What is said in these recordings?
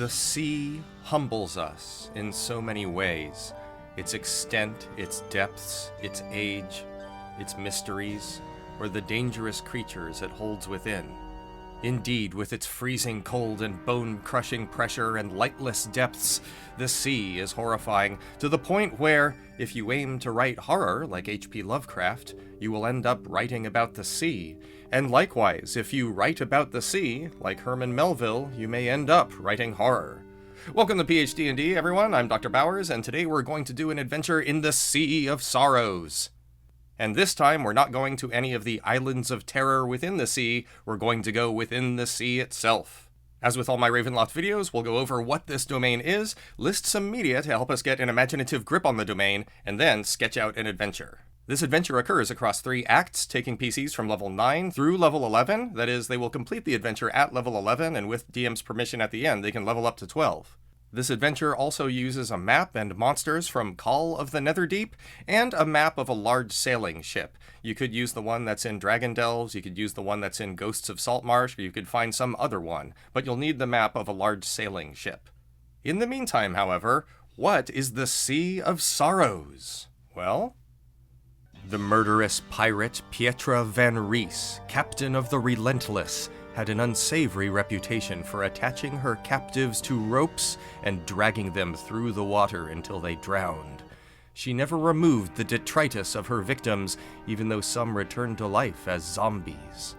The sea humbles us in so many ways. Its extent, its depths, its age, its mysteries, or the dangerous creatures it holds within. Indeed, with its freezing cold and bone-crushing pressure and lightless depths, the sea is horrifying, to the point where, if you aim to write horror like H.P. Lovecraft, you will end up writing about the sea. And likewise, if you write about the sea, like Herman Melville, you may end up writing horror. Welcome to PhD&D, everyone. I'm Dr. Bowers, and today we're going to do an adventure in the Sea of Sorrows. And this time, we're not going to any of the islands of terror within the sea, we're going to go within the sea itself. As with all my Ravenloft videos, we'll go over what this domain is, list some media to help us get an imaginative grip on the domain, and then sketch out an adventure. This adventure occurs across 3 acts, taking PCs from level 9 through level 11. That is, they will complete the adventure at level 11, and with DM's permission at the end, they can level up to 12. This adventure also uses a map and monsters from Call of the Netherdeep, and a map of a large sailing ship. You could use the one that's in Dragon Delves, you could use the one that's in Ghosts of Saltmarsh, or you could find some other one, but you'll need the map of a large sailing ship. In the meantime, however, what is the Sea of Sorrows? Well, the murderous pirate Pietra van Ries, captain of the Relentless, had an unsavory reputation for attaching her captives to ropes and dragging them through the water until they drowned. She never removed the detritus of her victims, even though some returned to life as zombies.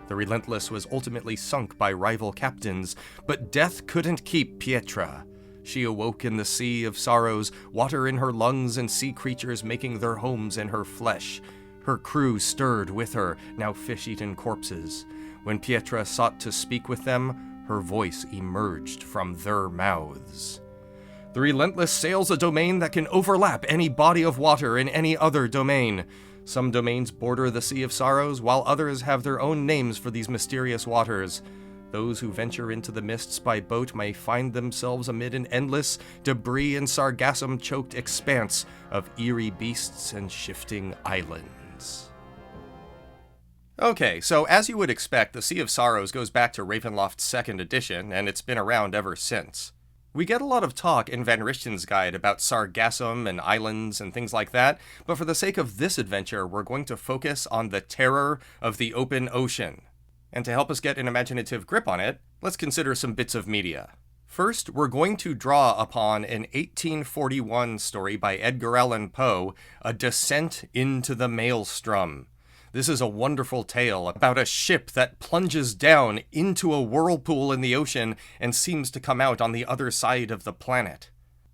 The Relentless was ultimately sunk by rival captains, but death couldn't keep Pietra. She awoke in the Sea of Sorrows, water in her lungs and sea creatures making their homes in her flesh. Her crew stirred with her, now fish-eaten corpses. When Pietra sought to speak with them, her voice emerged from their mouths. The Relentless sails a domain that can overlap any body of water in any other domain. Some domains border the Sea of Sorrows, while others have their own names for these mysterious waters. Those who venture into the mists by boat may find themselves amid an endless, debris and sargassum-choked expanse of eerie beasts and shifting islands. Okay, so as you would expect, the Sea of Sorrows goes back to Ravenloft's 2nd edition, and it's been around ever since. We get a lot of talk in Van Richten's guide about sargassum and islands and things like that, but for the sake of this adventure, we're going to focus on the terror of the open ocean. And to help us get an imaginative grip on it, let's consider some bits of media. First, we're going to draw upon an 1841 story by Edgar Allan Poe, A Descent into the Maelstrom. This is a wonderful tale about a ship that plunges down into a whirlpool in the ocean and seems to come out on the other side of the planet.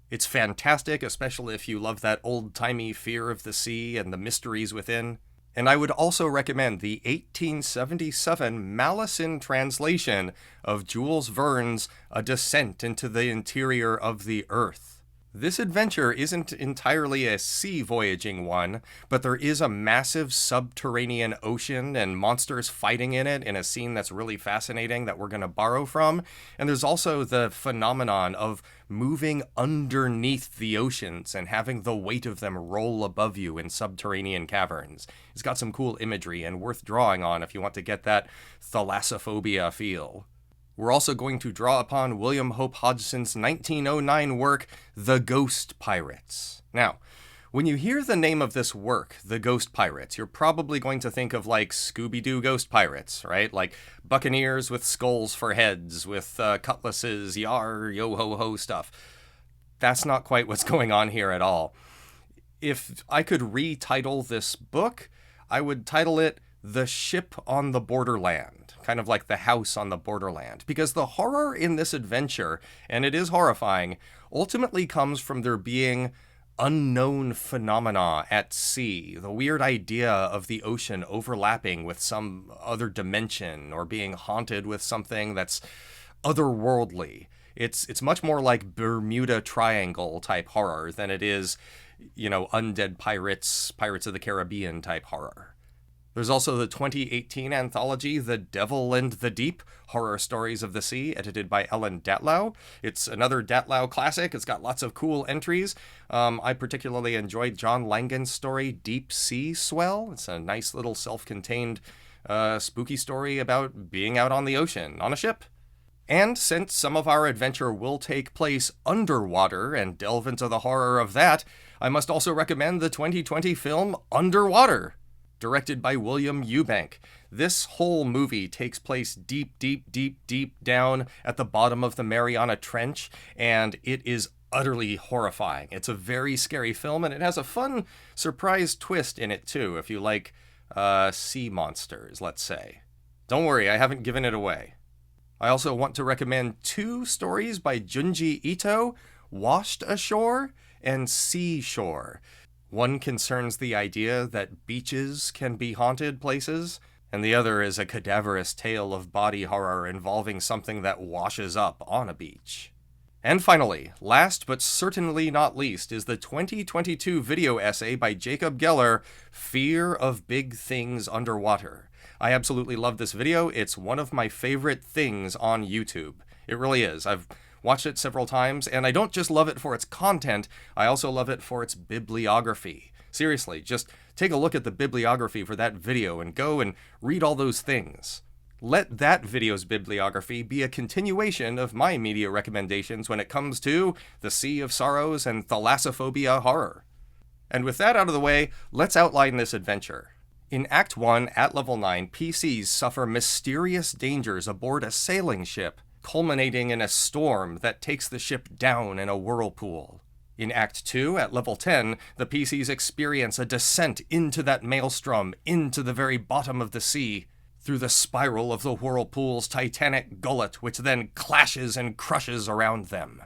It's fantastic, especially if you love that old-timey fear of the sea and the mysteries within. And I would also recommend the 1877 Malison translation of Jules Verne's A Descent into the Interior of the Earth. This adventure isn't entirely a sea voyaging one, but there is a massive subterranean ocean and monsters fighting in it in a scene that's really fascinating that we're going to borrow from. And there's also the phenomenon of moving underneath the oceans and having the weight of them roll above you in subterranean caverns. It's got some cool imagery and worth drawing on if you want to get that thalassophobia feel. We're also going to draw upon William Hope Hodgson's 1909 work, The Ghost Pirates. Now, when you hear the name of this work, The Ghost Pirates, you're probably going to think of like Scooby-Doo ghost pirates, right? Like buccaneers with skulls for heads, with cutlasses, yar, yo-ho-ho stuff. That's not quite what's going on here at all. If I could retitle this book, I would title it The Ship on the Borderland, kind of like the house on the borderland, because the horror in this adventure, and it is horrifying, ultimately comes from there being unknown phenomena at sea, the weird idea of the ocean overlapping with some other dimension or being haunted with something that's otherworldly. It's much more like Bermuda Triangle type horror than it is, undead pirates, Pirates of the Caribbean type horror. There's also the 2018 anthology, The Devil and the Deep, Horror Stories of the Sea, edited by Ellen Datlow. It's another Datlow classic. It's got lots of cool entries. I particularly enjoyed John Langan's story, Deep Sea Swell. It's a nice little self-contained spooky story about being out on the ocean, on a ship. And since some of our adventure will take place underwater and delve into the horror of that, I must also recommend the 2020 film Underwater, directed by William Eubank. This whole movie takes place deep, deep, deep, deep down at the bottom of the Mariana Trench, and it is utterly horrifying. It's a very scary film, and it has a fun surprise twist in it too, if you like sea monsters, let's say. Don't worry, I haven't given it away. I also want to recommend 2 stories by Junji Ito, Washed Ashore and Seashore. One concerns the idea that beaches can be haunted places, and the other is a cadaverous tale of body horror involving something that washes up on a beach. And finally, last but certainly not least, is the 2022 video essay by Jacob Geller, Fear of Big Things Underwater. I absolutely love this video. It's one of my favorite things on YouTube. It really is. I've watched it several times, and I don't just love it for its content, I also love it for its bibliography. Seriously, just take a look at the bibliography for that video and go and read all those things. Let that video's bibliography be a continuation of my media recommendations when it comes to the Sea of Sorrows and thalassophobia horror. And with that out of the way, let's outline this adventure. In Act 1, at level 9, PCs suffer mysterious dangers aboard a sailing ship, culminating in a storm that takes the ship down in a whirlpool. In Act 2, at level 10, the PCs experience a descent into that maelstrom, into the very bottom of the sea, through the spiral of the whirlpool's titanic gullet, which then clashes and crushes around them.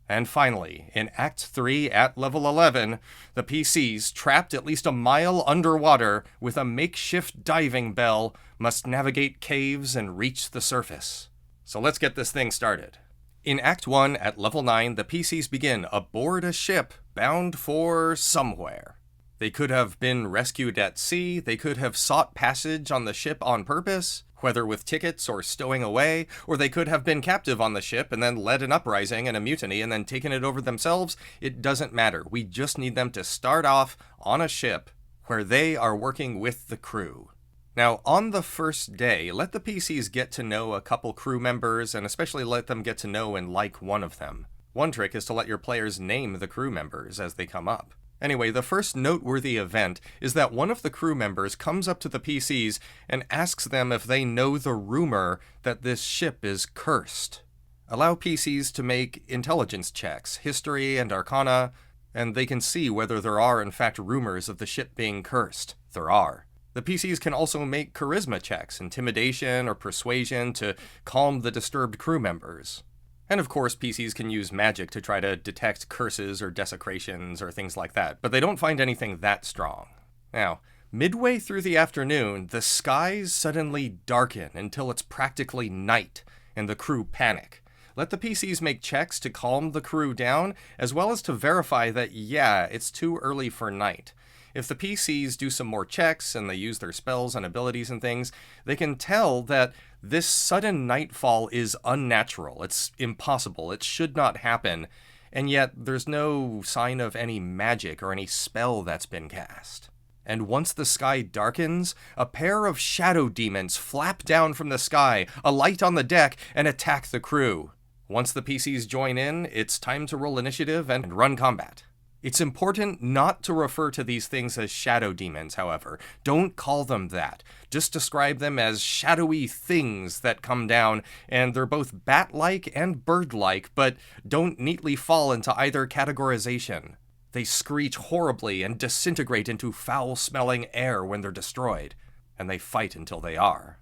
And finally, in Act 3 at level 11, the PCs, trapped at least a mile underwater with a makeshift diving bell, must navigate caves and reach the surface. So let's get this thing started. In Act 1 at level 9, the PCs begin aboard a ship bound for somewhere. They could have been rescued at sea, they could have sought passage on the ship on purpose, whether with tickets or stowing away, or they could have been captive on the ship and then led an uprising and a mutiny and then taken it over themselves. It doesn't matter. We just need them to start off on a ship where they are working with the crew. Now, on the first day, let the PCs get to know a couple crew members, and especially let them get to know and like one of them. One trick is to let your players name the crew members as they come up. Anyway, the first noteworthy event is that one of the crew members comes up to the PCs and asks them if they know the rumor that this ship is cursed. Allow PCs to make intelligence checks, history and arcana, and they can see whether there are in fact rumors of the ship being cursed. There are. The PCs can also make charisma checks, intimidation or persuasion, to calm the disturbed crew members. And of course, PCs can use magic to try to detect curses or desecrations or things like that, but they don't find anything that strong. Now, midway through the afternoon, the skies suddenly darken until it's practically night, and the crew panic. Let the PCs make checks to calm the crew down, as well as to verify that, yeah, it's too early for night. If the PCs do some more checks and they use their spells and abilities and things, they can tell that this sudden nightfall is unnatural. It's impossible. It should not happen. And yet there's no sign of any magic or any spell that's been cast. And once the sky darkens, a pair of shadow demons flap down from the sky, alight on the deck, and attack the crew. Once the PCs join in, it's time to roll initiative and run combat. It's important not to refer to these things as shadow demons, however. Don't call them that. Just describe them as shadowy things that come down, and they're both bat-like and bird-like, but don't neatly fall into either categorization. They screech horribly and disintegrate into foul-smelling air when they're destroyed, and they fight until they are.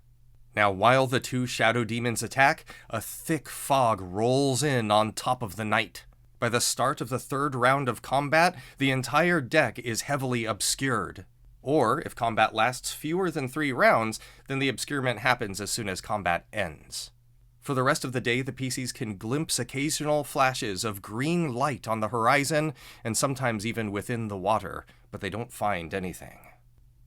Now, while the two shadow demons attack, a thick fog rolls in on top of the night. By the start of the third round of combat, the entire deck is heavily obscured. Or, if combat lasts fewer than 3 rounds, then the obscurement happens as soon as combat ends. For the rest of the day, the PCs can glimpse occasional flashes of green light on the horizon, and sometimes even within the water, but they don't find anything.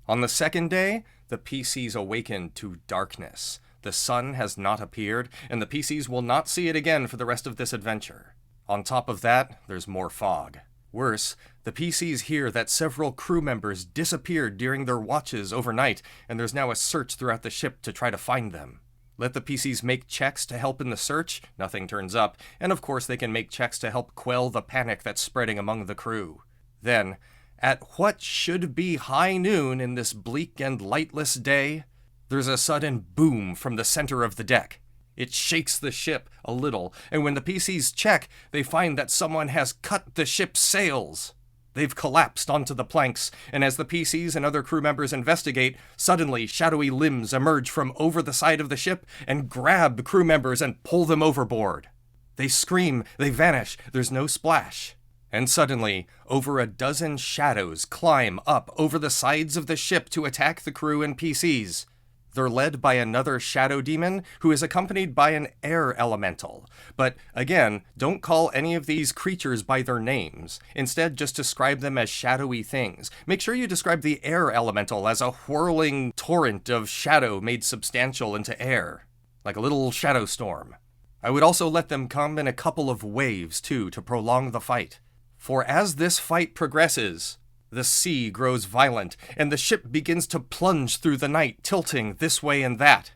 On the second day, the PCs awaken to darkness. The sun has not appeared, and the PCs will not see it again for the rest of this adventure. On top of that, there's more fog. Worse, the PCs hear that several crew members disappeared during their watches overnight, and there's now a search throughout the ship to try to find them. Let the PCs make checks to help in the search, nothing turns up, and of course they can make checks to help quell the panic that's spreading among the crew. Then, at what should be high noon in this bleak and lightless day, there's a sudden boom from the center of the deck. It shakes the ship a little, and when the PCs check, they find that someone has cut the ship's sails. They've collapsed onto the planks, and as the PCs and other crew members investigate, suddenly shadowy limbs emerge from over the side of the ship and grab crew members and pull them overboard. They scream, they vanish, there's no splash. And suddenly, over a dozen shadows climb up over the sides of the ship to attack the crew and PCs. They're led by another shadow demon who is accompanied by an air elemental. But again, don't call any of these creatures by their names. Instead, just describe them as shadowy things. Make sure you describe the air elemental as a whirling torrent of shadow made substantial into air, like a little shadow storm. I would also let them come in a couple of waves, too, to prolong the fight. For as this fight progresses, the sea grows violent, and the ship begins to plunge through the night, tilting this way and that.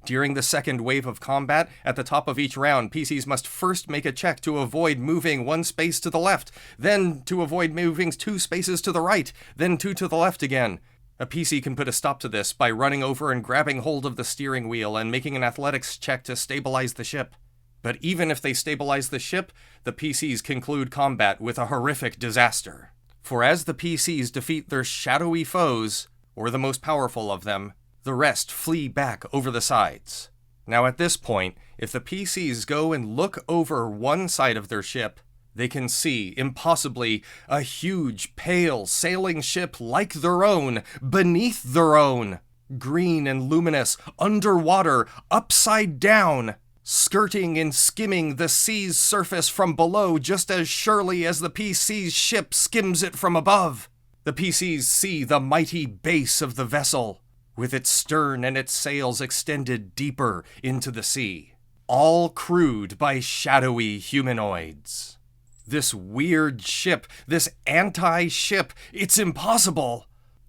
During the second wave of combat, at the top of each round, PCs must first make a check to avoid moving one space to the left, then to avoid moving 2 spaces to the right, then 2 to the left again. A PC can put a stop to this by running over and grabbing hold of the steering wheel and making an athletics check to stabilize the ship. But even if they stabilize the ship, the PCs conclude combat with a horrific disaster. For as the PCs defeat their shadowy foes, or the most powerful of them, the rest flee back over the sides. Now at this point, if the PCs go and look over one side of their ship, they can see, impossibly, a huge, pale, sailing ship like their own, beneath their own, green and luminous, underwater, upside down, skirting and skimming the sea's surface from below just as surely as the PC's ship skims it from above. The PCs see the mighty base of the vessel, with its stern and its sails extended deeper into the sea, all crewed by shadowy humanoids. This weird ship, this anti-ship, it's impossible!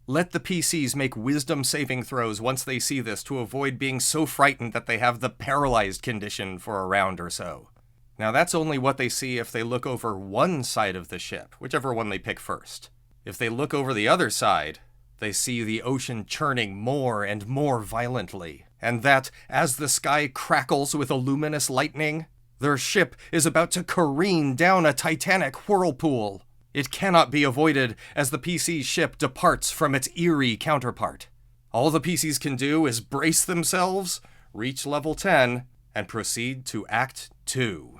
Let the PCs make wisdom saving throws once they see this to avoid being so frightened that they have the paralyzed condition for a round or so. Now that's only what they see if they look over one side of the ship, whichever one they pick first. If they look over the other side, they see the ocean churning more and more violently, and that, as the sky crackles with a luminous lightning, their ship is about to careen down a titanic whirlpool. It cannot be avoided as the PC's ship departs from its eerie counterpart. All the PCs can do is brace themselves, reach level 10, and proceed to Act 2.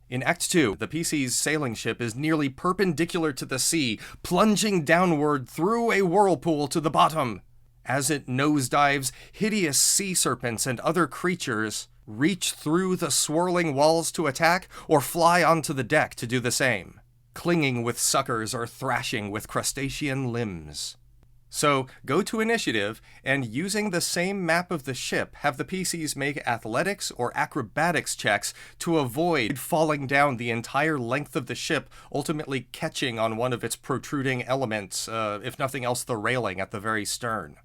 In Act 2, the PC's sailing ship is nearly perpendicular to the sea, plunging downward through a whirlpool to the bottom. As it nosedives, hideous sea serpents and other creatures reach through the swirling walls to attack or fly onto the deck to do the same, clinging with suckers or thrashing with crustacean limbs. So, go to Initiative, and using the same map of the ship, have the PCs make athletics or acrobatics checks to avoid falling down the entire length of the ship, ultimately catching on one of its protruding elements, if nothing else the railing at the very stern.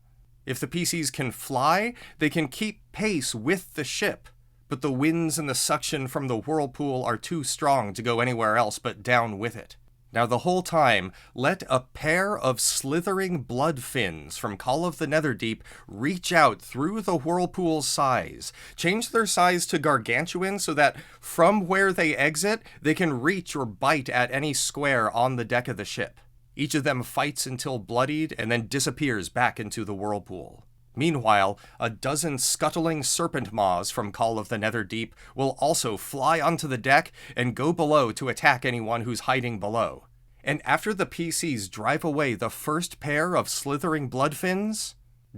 If the PCs can fly, they can keep pace with the ship, but the winds and the suction from the whirlpool are too strong to go anywhere else but down with it. Now the whole time, let a pair of slithering blood fins from Call of the Netherdeep reach out through the whirlpool's size. Change their size to gargantuan so that from where they exit, they can reach or bite at any square on the deck of the ship. Each of them fights until bloodied and then disappears back into the whirlpool. Meanwhile, a dozen scuttling serpent maws from Call of the Netherdeep will also fly onto the deck and go below to attack anyone who's hiding below. And after the PCs drive away the first pair of slithering bloodfins,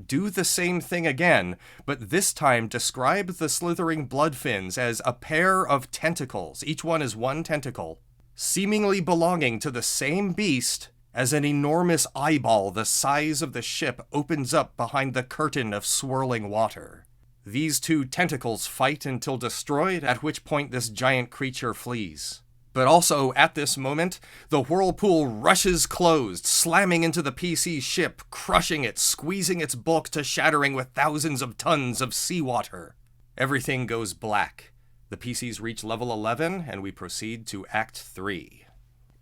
do the same thing again, but this time describe the slithering bloodfins as a pair of tentacles, each one is one tentacle, seemingly belonging to the same beast. As an enormous eyeball the size of the ship opens up behind the curtain of swirling water. These two tentacles fight until destroyed, at which point this giant creature flees. But also, at this moment, the whirlpool rushes closed, slamming into the PC ship, crushing it, squeezing its bulk to shattering with thousands of tons of seawater. Everything goes black. The PCs reach level 11, and we proceed to Act 3.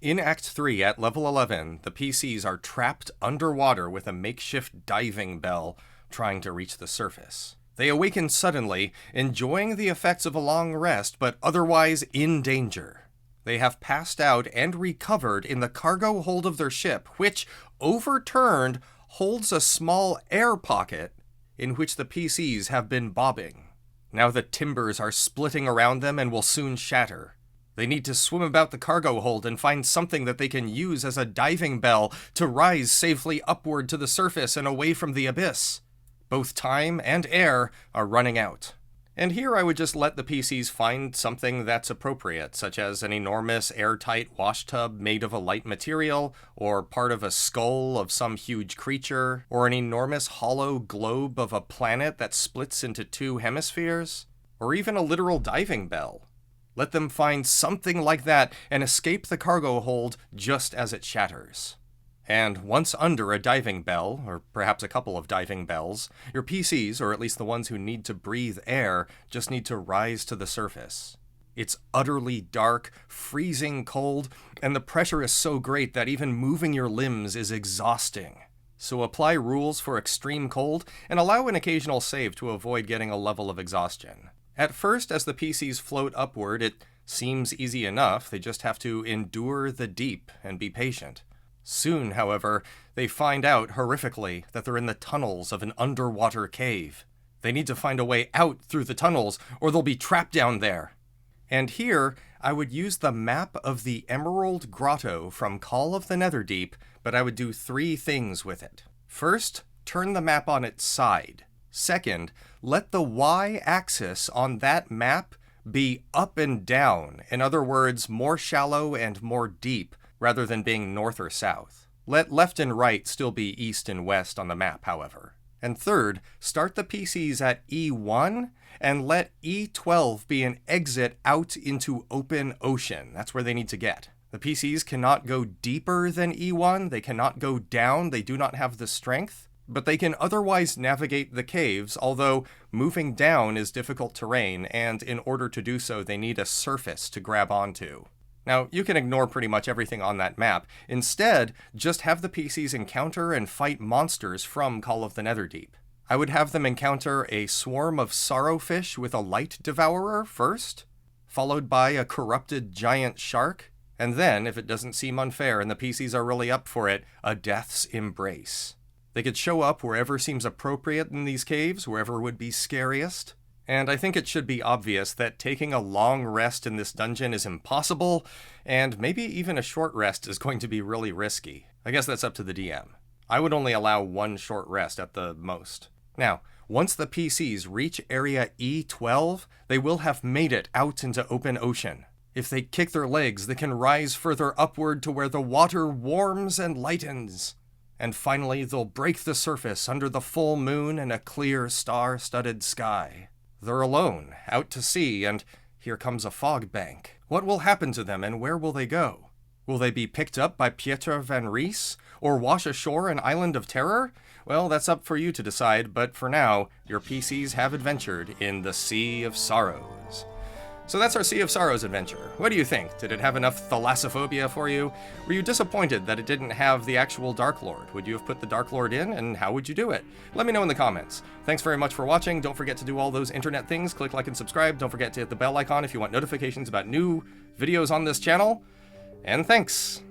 In Act 3, at level 11, the PCs are trapped underwater with a makeshift diving bell, trying to reach the surface. They awaken suddenly, enjoying the effects of a long rest, but otherwise in danger. They have passed out and recovered in the cargo hold of their ship, which, overturned, holds a small air pocket in which the PCs have been bobbing. Now the timbers are splitting around them and will soon shatter. They need to swim about the cargo hold and find something that they can use as a diving bell to rise safely upward to the surface and away from the abyss. Both time and air are running out. And here I would just let the PCs find something that's appropriate, such as an enormous airtight washtub made of a light material, or part of a skull of some huge creature, or an enormous hollow globe of a planet that splits into two hemispheres, or even a literal diving bell. Let them find something like that and escape the cargo hold just as it shatters. And once under a diving bell, or perhaps a couple of diving bells, your PCs, or at least the ones who need to breathe air, just need to rise to the surface. It's utterly dark, freezing cold, and the pressure is so great that even moving your limbs is exhausting. So apply rules for extreme cold, and allow an occasional save to avoid getting a level of exhaustion. At first, as the PCs float upward, it seems easy enough. They just have to endure the deep and be patient. Soon, however, they find out, horrifically, that they're in the tunnels of an underwater cave. They need to find a way out through the tunnels, or they'll be trapped down there. And here, I would use the map of the Emerald Grotto from Call of the Netherdeep, but I would do 3 things with it. First, turn the map on its side. Second, let the y-axis on that map be up and down, in other words, more shallow and more deep, rather than being north or south. Let left and right still be east and west on the map, however. And third, start the PCs at E1 and let E12 be an exit out into open ocean. That's where they need to get. The PCs cannot go deeper than E1, they cannot go down, they do not have the strength, but they can otherwise navigate the caves, although moving down is difficult terrain, and in order to do so they need a surface to grab onto. Now, you can ignore pretty much everything on that map. Instead, just have the PCs encounter and fight monsters from Call of the Netherdeep. I would have them encounter a swarm of sorrowfish with a light devourer first, followed by a corrupted giant shark, and then, if it doesn't seem unfair and the PCs are really up for it, a death's embrace. They could show up wherever seems appropriate in these caves, wherever would be scariest. And I think it should be obvious that taking a long rest in this dungeon is impossible, and maybe even a short rest is going to be really risky. I guess that's up to the DM. I would only allow 1 short rest at the most. Now, once the PCs reach area E12, they will have made it out into open ocean. If they kick their legs, they can rise further upward to where the water warms and lightens. And finally, they'll break the surface under the full moon and a clear, star-studded sky. They're alone, out to sea, and here comes a fog bank. What will happen to them, and where will they go? Will they be picked up by Pieter van Ries, or wash ashore an island of terror? Well, that's up for you to decide, but for now, your PCs have adventured in the Sea of Sorrows. So that's our Sea of Sorrows adventure. What do you think? Did it have enough thalassophobia for you? Were you disappointed that it didn't have the actual Dark Lord? Would you have put the Dark Lord in, and how would you do it? Let me know in the comments. Thanks very much for watching. Don't forget to do all those internet things. Click like and subscribe. Don't forget to hit the bell icon if you want notifications about new videos on this channel. And thanks!